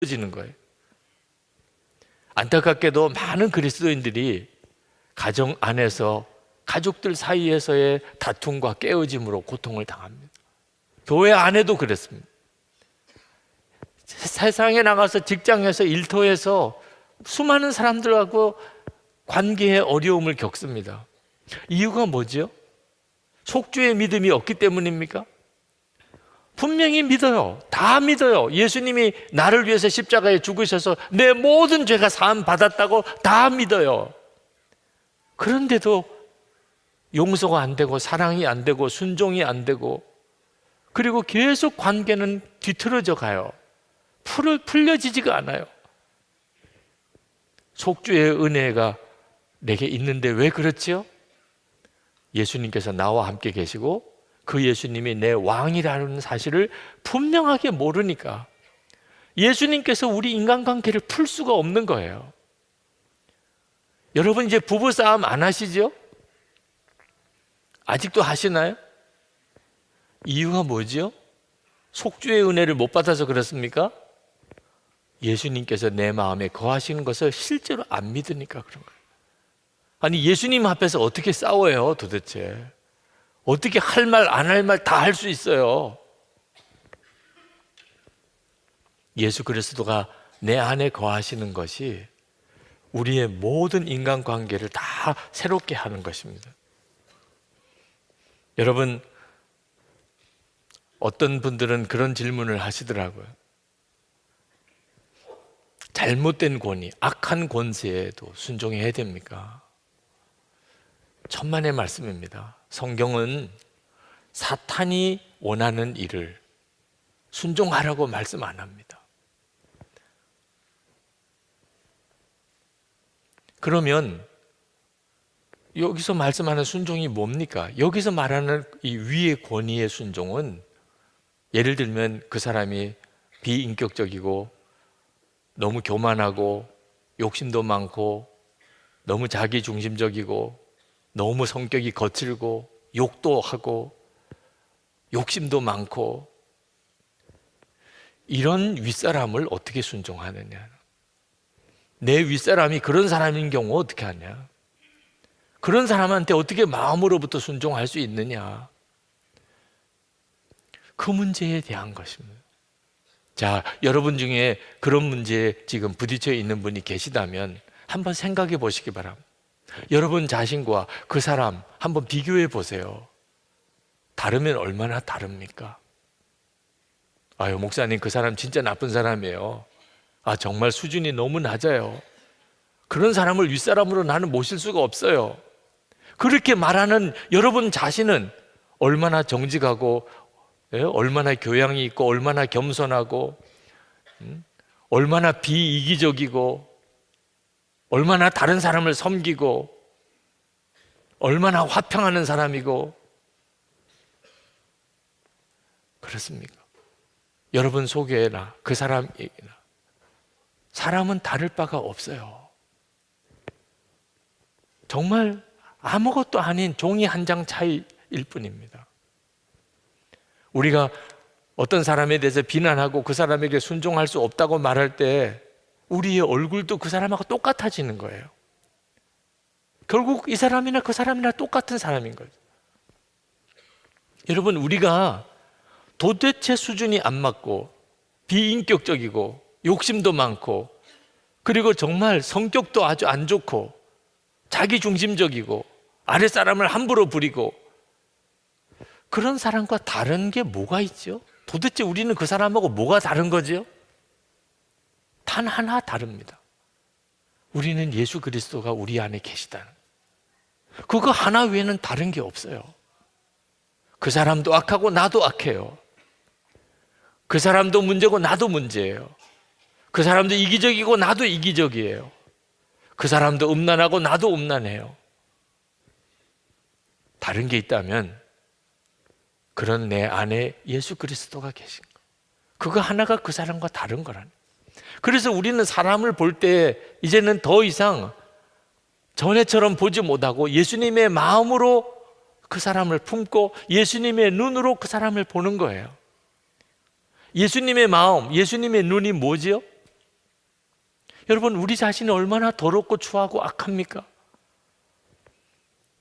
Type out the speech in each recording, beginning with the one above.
지는 거예요. 안타깝게도 많은 그리스도인들이 가정 안에서 가족들 사이에서의 다툼과 깨어짐으로 고통을 당합니다. 교회 안에도 그랬습니다. 세상에 나가서 직장에서 일터에서 수많은 사람들하고 관계의 어려움을 겪습니다. 이유가 뭐죠? 속주의 믿음이 없기 때문입니까? 분명히 믿어요. 다 믿어요. 예수님이 나를 위해서 십자가에 죽으셔서 내 모든 죄가 사함 받았다고 다 믿어요. 그런데도 용서가 안 되고 사랑이 안 되고 순종이 안 되고, 그리고 계속 관계는 뒤틀어져 가요. 풀려지지가 않아요. 속주의 은혜가 내게 있는데 왜 그렇지요? 예수님께서 나와 함께 계시고 그 예수님이 내 왕이라는 사실을 분명하게 모르니까 예수님께서 우리 인간관계를 풀 수가 없는 거예요. 여러분 이제 부부싸움 안 하시죠? 아직도 하시나요? 이유가 뭐죠? 속주의 은혜를 못 받아서 그렇습니까? 예수님께서 내 마음에 거하시는 것을 실제로 안 믿으니까 그런 거예요. 아니, 예수님 앞에서 어떻게 싸워요 도대체? 어떻게 할 말 안 할 말 다 할 수 있어요? 예수 그리스도가 내 안에 거하시는 것이 우리의 모든 인간관계를 다 새롭게 하는 것입니다. 여러분, 어떤 분들은 그런 질문을 하시더라고요. 잘못된 권위, 악한 권세에도 순종해야 됩니까? 천만의 말씀입니다. 성경은 사탄이 원하는 일을 순종하라고 말씀 안 합니다. 그러면 여기서 말씀하는 순종이 뭡니까? 여기서 말하는 이 위의 권위의 순종은, 예를 들면 그 사람이 비인격적이고 너무 교만하고 욕심도 많고 너무 자기중심적이고 너무 성격이 거칠고 욕도 하고 욕심도 많고, 이런 윗사람을 어떻게 순종하느냐. 내 윗사람이 그런 사람인 경우 어떻게 하냐. 그런 사람한테 어떻게 마음으로부터 순종할 수 있느냐. 그 문제에 대한 것입니다. 자, 여러분 중에 그런 문제에 지금 부딪혀 있는 분이 계시다면 한번 생각해 보시기 바랍니다. 여러분 자신과 그 사람 한번 비교해 보세요. 다르면 얼마나 다릅니까? 아유, 목사님, 그 사람 진짜 나쁜 사람이에요. 아, 정말 수준이 너무 낮아요. 그런 사람을 윗사람으로 나는 모실 수가 없어요. 그렇게 말하는 여러분 자신은 얼마나 정직하고, 얼마나 교양이 있고, 얼마나 겸손하고, 얼마나 비이기적이고, 얼마나 다른 사람을 섬기고, 얼마나 화평하는 사람이고, 그렇습니까? 여러분 속에나 그 사람이나 사람은 다를 바가 없어요. 정말 아무것도 아닌 종이 한 장 차이일 뿐입니다. 우리가 어떤 사람에 대해서 비난하고 그 사람에게 순종할 수 없다고 말할 때 우리의 얼굴도 그 사람하고 똑같아지는 거예요. 결국 이 사람이나 그 사람이나 똑같은 사람인 거죠. 여러분, 우리가 도대체 수준이 안 맞고 비인격적이고 욕심도 많고, 그리고 정말 성격도 아주 안 좋고 자기중심적이고 아랫사람을 함부로 부리고, 그런 사람과 다른 게 뭐가 있죠? 도대체 우리는 그 사람하고 뭐가 다른 거죠? 단 하나 다릅니다. 우리는 예수 그리스도가 우리 안에 계시다는, 그거 하나 외에는 다른 게 없어요. 그 사람도 악하고 나도 악해요. 그 사람도 문제고 나도 문제예요. 그 사람도 이기적이고 나도 이기적이에요. 그 사람도 음란하고 나도 음란해요. 다른 게 있다면 그런 내 안에 예수 그리스도가 계신 거, 그거 하나가 그 사람과 다른 거라는. 그래서 우리는 사람을 볼 때 이제는 더 이상 전에처럼 보지 못하고 예수님의 마음으로 그 사람을 품고 예수님의 눈으로 그 사람을 보는 거예요. 예수님의 마음, 예수님의 눈이 뭐지요? 여러분, 우리 자신이 얼마나 더럽고 추하고 악합니까?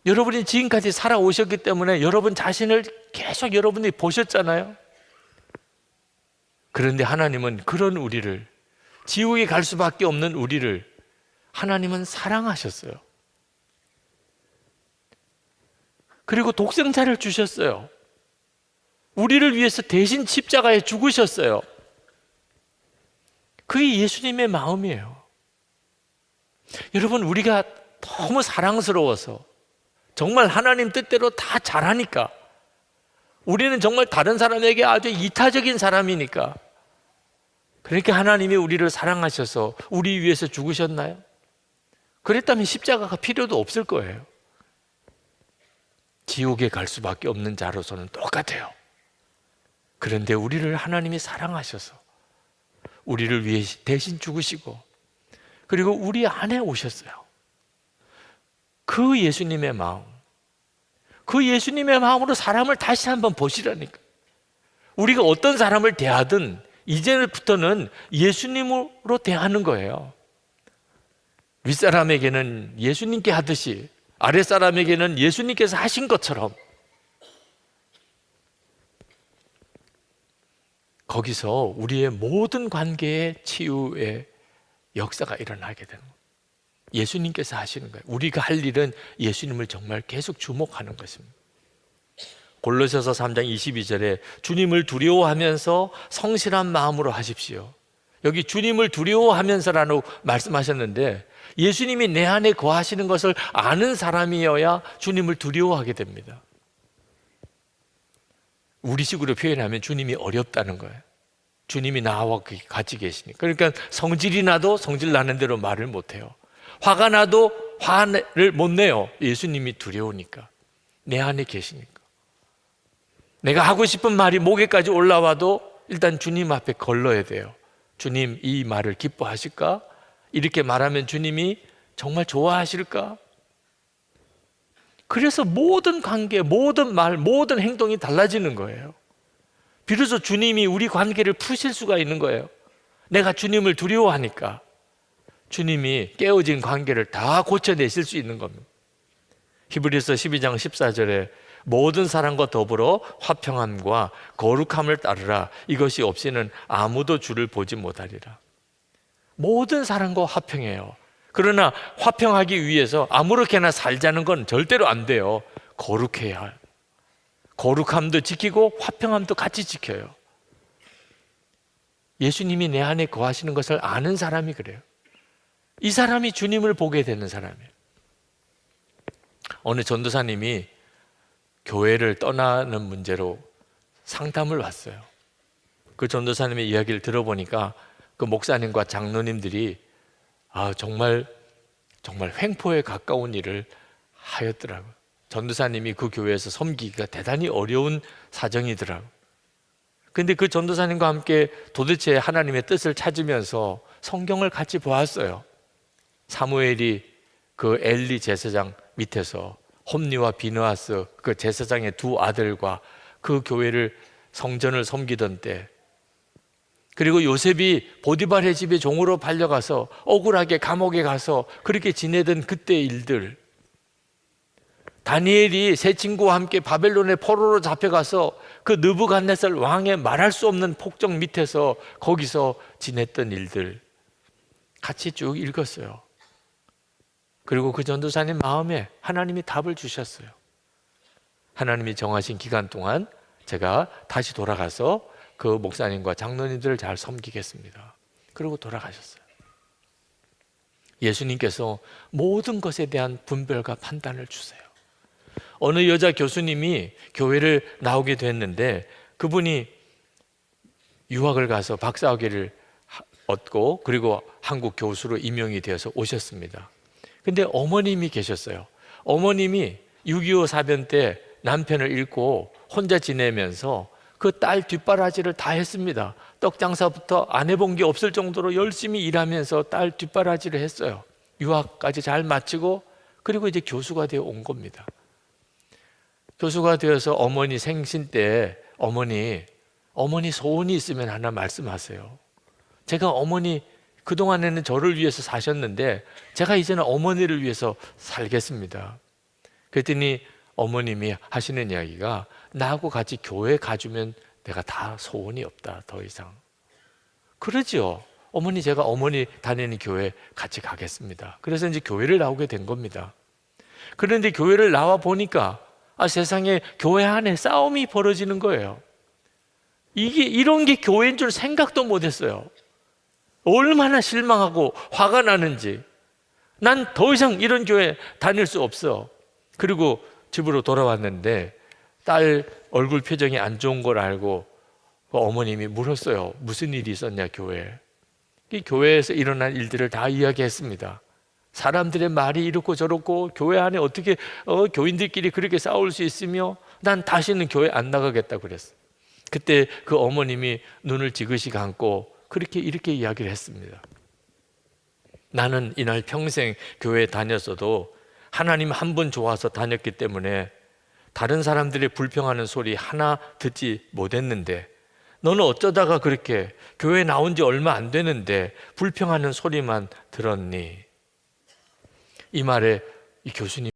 여러분이 지금까지 살아오셨기 때문에 여러분 자신을 계속 여러분이 보셨잖아요. 그런데 하나님은 그런 우리를, 지옥에 갈 수밖에 없는 우리를 하나님은 사랑하셨어요. 그리고 독생자를 주셨어요. 우리를 위해서 대신 십자가에 죽으셨어요. 그게 예수님의 마음이에요. 여러분, 우리가 너무 사랑스러워서, 정말 하나님 뜻대로 다 잘하니까, 우리는 정말 다른 사람에게 아주 이타적인 사람이니까, 그러니까 하나님이 우리를 사랑하셔서 우리 위해서 죽으셨나요? 그랬다면 십자가가 필요도 없을 거예요. 지옥에 갈 수밖에 없는 자로서는 똑같아요. 그런데 우리를 하나님이 사랑하셔서 우리를 위해 대신 죽으시고, 그리고 우리 안에 오셨어요. 그 예수님의 마음, 그 예수님의 마음으로 사람을 다시 한번 보시라니까. 우리가 어떤 사람을 대하든 이제부터는 예수님으로 대하는 거예요. 윗사람에게는 예수님께 하듯이 아랫사람에게는 예수님께서 하신 것처럼, 거기서 우리의 모든 관계의 치유의 역사가 일어나게 되는 거예요. 예수님께서 하시는 거예요. 우리가 할 일은 예수님을 정말 계속 주목하는 것입니다. 골로새서 3장 22절에 주님을 두려워하면서 성실한 마음으로 하십시오. 여기 주님을 두려워하면서라고 말씀하셨는데, 예수님이 내 안에 거하시는 것을 아는 사람이어야 주님을 두려워하게 됩니다. 우리식으로 표현하면 주님이 어렵다는 거예요. 주님이 나와 같이 계시니까. 그러니까 성질이 나도 성질 나는 대로 말을 못해요. 화가 나도 화를 못 내요. 예수님이 두려우니까, 내 안에 계시니까. 내가 하고 싶은 말이 목에까지 올라와도 일단 주님 앞에 걸러야 돼요. 주님, 이 말을 기뻐하실까? 이렇게 말하면 주님이 정말 좋아하실까? 그래서 모든 관계, 모든 말, 모든 행동이 달라지는 거예요. 비로소 주님이 우리 관계를 푸실 수가 있는 거예요. 내가 주님을 두려워하니까 주님이 깨어진 관계를 다 고쳐내실 수 있는 겁니다. 히브리서 12장 14절에 모든 사람과 더불어 화평함과 거룩함을 따르라. 이것이 없이는 아무도 주를 보지 못하리라. 모든 사람과 화평해요. 그러나 화평하기 위해서 아무렇게나 살자는 건 절대로 안 돼요. 거룩해야 해요. 거룩함도 지키고 화평함도 같이 지켜요. 예수님이 내 안에 거하시는 것을 아는 사람이 그래요. 이 사람이 주님을 보게 되는 사람이에요. 어느 전도사님이 교회를 떠나는 문제로 상담을 왔어요. 그 전도사님의 이야기를 들어보니까 그 목사님과 장로님들이 정말 횡포에 가까운 일을 하였더라고요. 전도사님이 그 교회에서 섬기기가 대단히 어려운 사정이더라고요. 근데 그 전도사님과 함께 도대체 하나님의 뜻을 찾으면서 성경을 같이 보았어요. 사무엘이 그 엘리 제사장 밑에서 홈리와 비느하스 그 제사장의 두 아들과 그 교회를 성전을 섬기던 때, 그리고 요셉이 보디발의 집에 종으로 팔려가서 억울하게 감옥에 가서 그렇게 지내던 그때의 일들, 다니엘이 세 친구와 함께 바벨론의 포로로 잡혀가서 그 느부갓네살 왕의 말할 수 없는 폭정 밑에서 거기서 지냈던 일들 같이 쭉 읽었어요. 그리고 그 전도사님 마음에 하나님이 답을 주셨어요. 하나님이 정하신 기간 동안 제가 다시 돌아가서 그 목사님과 장로님들을 잘 섬기겠습니다. 그리고 돌아가셨어요. 예수님께서 모든 것에 대한 분별과 판단을 주세요. 어느 여자 교수님이 교회를 나오게 됐는데, 그분이 유학을 가서 박사학위를 얻고 그리고 한국 교수로 임용이 되어서 오셨습니다. 근데 어머님이 계셨어요. 어머님이 6.25 사변 때 남편을 잃고 혼자 지내면서 그 딸 뒷바라지를 다 했습니다. 떡 장사부터 안 해본 게 없을 정도로 열심히 일하면서 딸 뒷바라지를 했어요. 유학까지 잘 마치고 그리고 이제 교수가 되어 온 겁니다. 교수가 되어서 어머니 생신 때 어머니 소원이 있으면 하나 말씀하세요. 제가 어머니 그동안에는 저를 위해서 사셨는데 제가 이제는 어머니를 위해서 살겠습니다. 그랬더니 어머님이 하시는 이야기가 나하고 같이 교회 가주면 내가 다 소원이 없다, 더 이상. 그러지요. 어머니, 제가 어머니 다니는 교회 같이 가겠습니다. 그래서 이제 교회를 나오게 된 겁니다. 그런데 교회를 나와 보니까 세상에 교회 안에 싸움이 벌어지는 거예요. 이런 게 교회인 줄 생각도 못했어요. 얼마나 실망하고 화가 나는지. 난 더 이상 이런 교회 다닐 수 없어. 그리고 집으로 돌아왔는데 딸 얼굴 표정이 안 좋은 걸 알고 어머님이 물었어요. 무슨 일이 있었냐, 교회에. 이 교회에서 일어난 일들을 다 이야기했습니다. 사람들의 말이 이렇고 저렇고 교회 안에 어떻게 교인들끼리 그렇게 싸울 수 있으며 난 다시는 교회 안 나가겠다 그랬어. 그때 그 어머님이 눈을 지그시 감고 이렇게 이야기를 했습니다. 나는 이날 평생 교회에 다녔어도 하나님 한 분 좋아서 다녔기 때문에 다른 사람들이 불평하는 소리 하나 듣지 못했는데 너는 어쩌다가 그렇게 교회 나온 지 얼마 안 되는데 불평하는 소리만 들었니? 이 말에 이 교수님